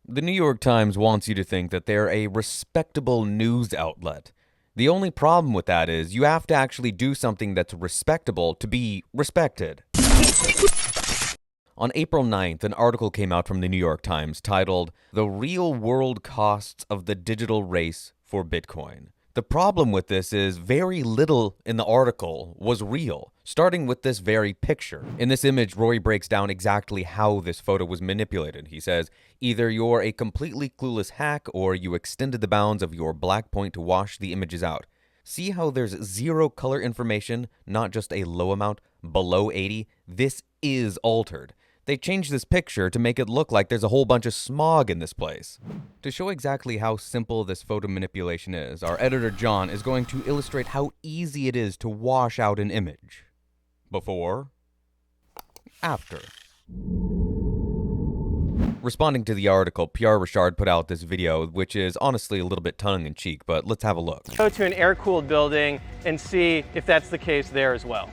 The New York Times wants you to think that they're a respectable news outlet. The only problem with that is you have to actually do something that's respectable to be respected. On April 9th, an article came out from the New York Times titled, "The Real World Costs of the Digital Race for Bitcoin." The problem with this is very little in the article was real, starting with this very picture. In this image, Rory breaks down exactly how this photo was manipulated. He says, either you're a completely clueless hack or you extended the bounds of your black point to wash the images out. See how there's zero color information, not just a low amount, below 80? This is altered. They changed this picture to make it look like there's a whole bunch of smog in this place. To show exactly how simple this photo manipulation is, our editor John is going to illustrate how easy it is to wash out an image. Before, after. Responding to the article, PR Richard put out this video, which is honestly a little bit tongue-in-cheek, but let's have a look. Go to an air-cooled building and see if that's the case there as well.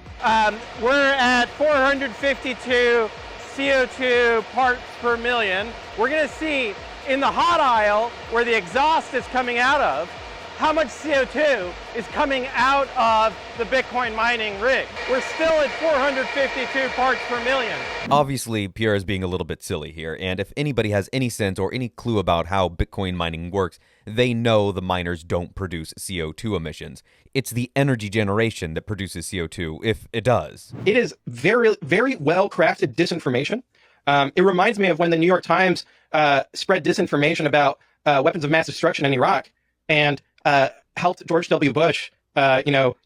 We're at 452 CO2 parts per million. We're going to see in the hot aisle where the exhaust is coming out of, how much CO2 is coming out of the Bitcoin mining rig. We're still at 452 parts per million. Obviously, Pierre is being a little bit silly here, and if anybody has any sense or any clue about how Bitcoin mining works, they know the miners don't produce CO2 emissions. It's the energy generation that produces CO2, if it does. It is very, very well-crafted disinformation. It reminds me of when the New York Times spread disinformation about weapons of mass destruction in Iraq and helped George W. Bush,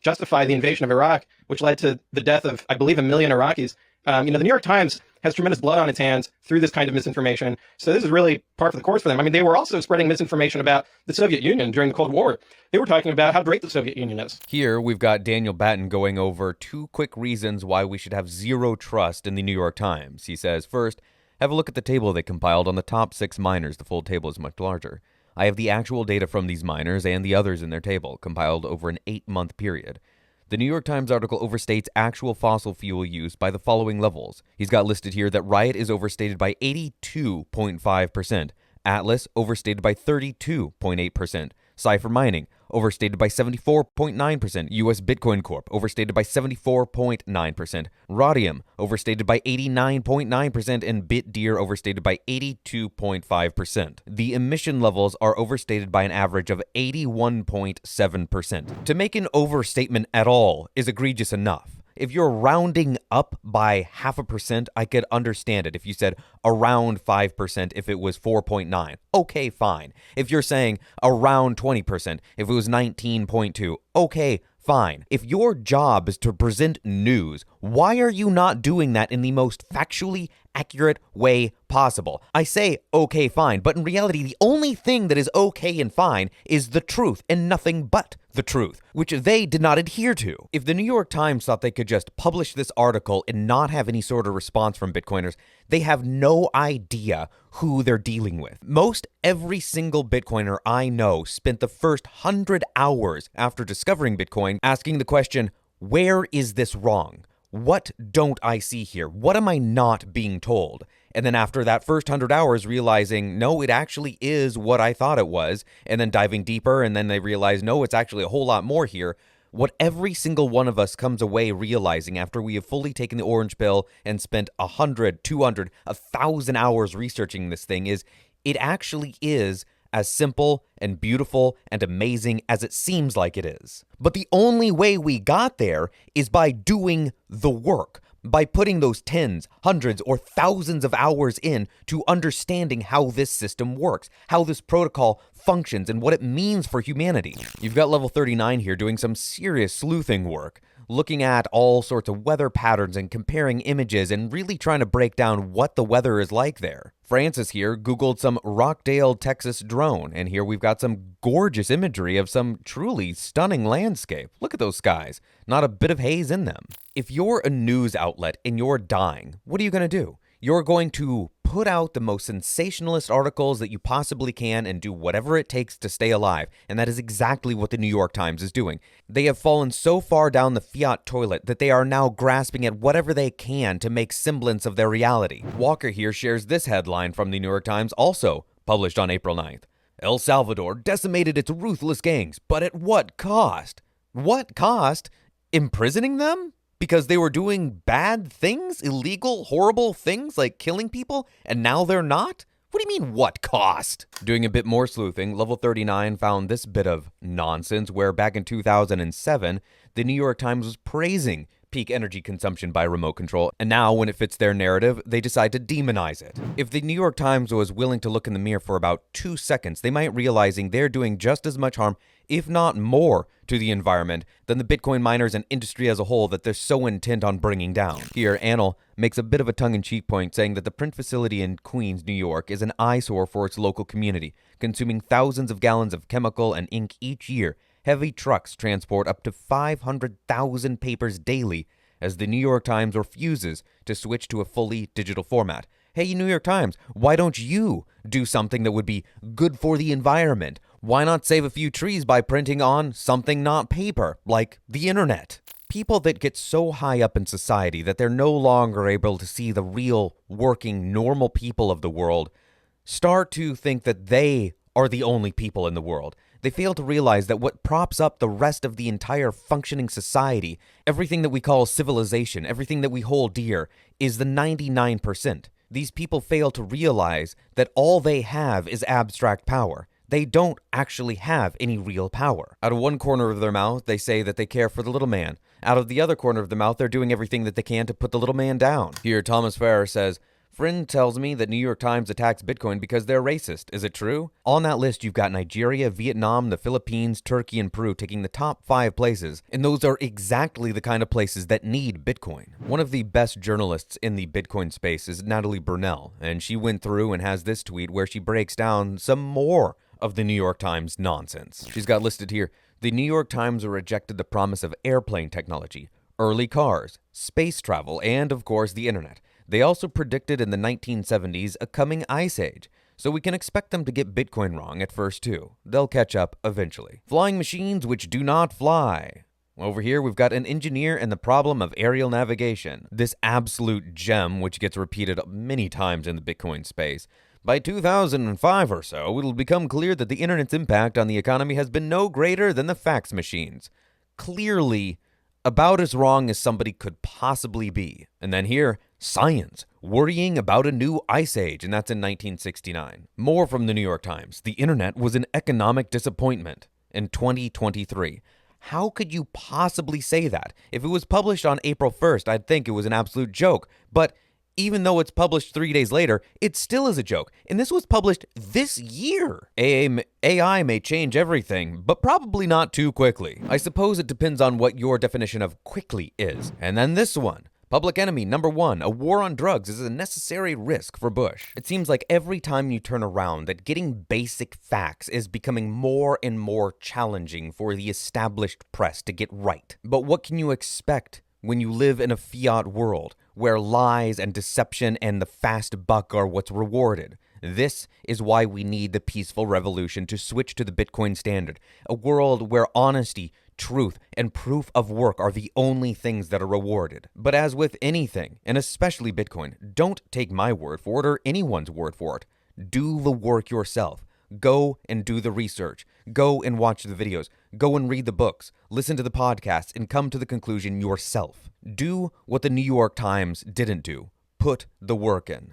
justify the invasion of Iraq, which led to the death of, I believe, 1 million Iraqis. The New York Times has tremendous blood on its hands through this kind of misinformation. So this is really par for the course for them. I mean, they were also spreading misinformation about the Soviet Union during the Cold War. They were talking about how great the Soviet Union is. Here, we've got Daniel Batten going over 2 quick reasons why we should have zero trust in the New York Times. He says, first, have a look at the table they compiled on the top 6 miners. The full table is much larger. I have the actual data from these miners and the others in their table, compiled over an 8-month period. The New York Times article overstates actual fossil fuel use by the following levels. He's got listed here that Riot is overstated by 82.5%, Atlas overstated by 32.8%, Cypher Mining overstated by 74.9%, US Bitcoin Corp overstated by 74.9%, Rhodium overstated by 89.9%, and BitDeer overstated by 82.5%. The emission levels are overstated by an average of 81.7%. To make an overstatement at all is egregious enough. If you're rounding up by 0.5%, I could understand it. If you said around 5%, if it was 4.9, okay, fine. If you're saying around 20%, if it was 19.2, okay, fine. If your job is to present news, why are you not doing that in the most factually accurate way possible? I say okay, fine, but in reality, the only thing that is okay and fine is the truth and nothing but the truth, which they did not adhere to. If the New York Times thought they could just publish this article and not have any sort of response from Bitcoiners, they have no idea who they're dealing with. Most every single Bitcoiner I know spent the first 100 hours after discovering Bitcoin asking the question, where is this wrong? What don't I see here? What am I not being told? And then after that first 100 hours realizing, no, it actually is what I thought it was, and then diving deeper, and then they realize, no, it's actually a whole lot more here. What every single one of us comes away realizing after we have fully taken the orange pill and spent 100, 200, 1,000 hours researching this thing is, it actually is as simple and beautiful and amazing as it seems like it is. But the only way we got there is by doing the work, by putting those tens, hundreds, or thousands of hours in to understanding how this system works, how this protocol functions, and what it means for humanity. You've got level 39 here doing some serious sleuthing work, looking at all sorts of weather patterns and comparing images and really trying to break down what the weather is like there. Francis here Googled some Rockdale, Texas drone, and here we've got some gorgeous imagery of some truly stunning landscape. Look at those skies. Not a bit of haze in them. If you're a news outlet and you're dying, what are you going to do? You're going to put out the most sensationalist articles that you possibly can and do whatever it takes to stay alive. And that is exactly what the New York Times is doing. They have fallen so far down the fiat toilet that they are now grasping at whatever they can to make semblance of their reality. Walker here shares this headline from the New York Times, also published on April 9th. El Salvador decimated its ruthless gangs, but at what cost? What cost? Imprisoning them? Because they were doing bad things? Illegal, horrible things like killing people? And now they're not? What do you mean, what cost? Doing a bit more sleuthing, Level 39 found this bit of nonsense where back in 2007, the New York Times was praising peak energy consumption by remote control, and now when it fits their narrative, they decide to demonize it. If the New York Times was willing to look in the mirror for about 2 seconds, they might realizing they're doing just as much harm, if not more, to the environment than the Bitcoin miners and industry as a whole that they're so intent on bringing down. Here, Anil makes a bit of a tongue-in-cheek point saying that the print facility in Queens, New York is an eyesore for its local community, consuming thousands of gallons of chemical and ink each year. Heavy trucks transport up to 500,000 papers daily as the New York Times refuses to switch to a fully digital format. Hey, New York Times, why don't you do something that would be good for the environment? Why not save a few trees by printing on something not paper, like the internet? People that get so high up in society that they're no longer able to see the real, working, normal people of the world start to think that they are the only people in the world. They fail to realize that what props up the rest of the entire functioning society, everything that we call civilization, everything that we hold dear, is the 99%. These people fail to realize that all they have is abstract power. They don't actually have any real power. Out of one corner of their mouth, they say that they care for the little man. Out of the other corner of their mouth, they're doing everything that they can to put the little man down. Here, Thomas Farrer says, "Friend tells me that New York Times attacks Bitcoin because they're racist. Is it true?" On that list, you've got Nigeria, Vietnam, the Philippines, Turkey, and Peru taking the top 5 places. And those are exactly the kind of places that need Bitcoin. One of the best journalists in the Bitcoin space is Natalie Brunell, and she went through and has this tweet where she breaks down some more of the New York Times nonsense. She's got listed here, the New York Times rejected the promise of airplane technology, early cars, space travel, and of course the internet. They also predicted in the 1970s a coming ice age, so we can expect them to get Bitcoin wrong at first too. They'll catch up eventually. Flying machines which do not fly. Over here, we've got an engineer and the problem of aerial navigation. This absolute gem, which gets repeated many times in the Bitcoin space. By 2005 or so, it'll become clear that the internet's impact on the economy has been no greater than the fax machines. Clearly, about as wrong as somebody could possibly be. And then here, science, worrying about a new ice age, and that's in 1969. More from the New York Times. The internet was an economic disappointment in 2023. How could you possibly say that? If it was published on April 1st, I'd think it was an absolute joke. But even though it's published 3 days later, it still is a joke. And this was published this year. AI may change everything, but probably not too quickly. I suppose it depends on what your definition of quickly is. And then this one. Public Enemy #1, a war on drugs is a necessary risk for Bush. It seems like every time you turn around that getting basic facts is becoming more and more challenging for the established press to get right. But what can you expect when you live in a fiat world where lies and deception and the fast buck are what's rewarded? This is why we need the peaceful revolution to switch to the Bitcoin standard, a world where honesty, truth, and proof of work are the only things that are rewarded. But as with anything, and especially Bitcoin, don't take my word for it or anyone's word for it. Do the work yourself. Go and do the research. Go and watch the videos. Go and read the books. Listen to the podcasts and come to the conclusion yourself. Do what the New York Times didn't do. Put the work in.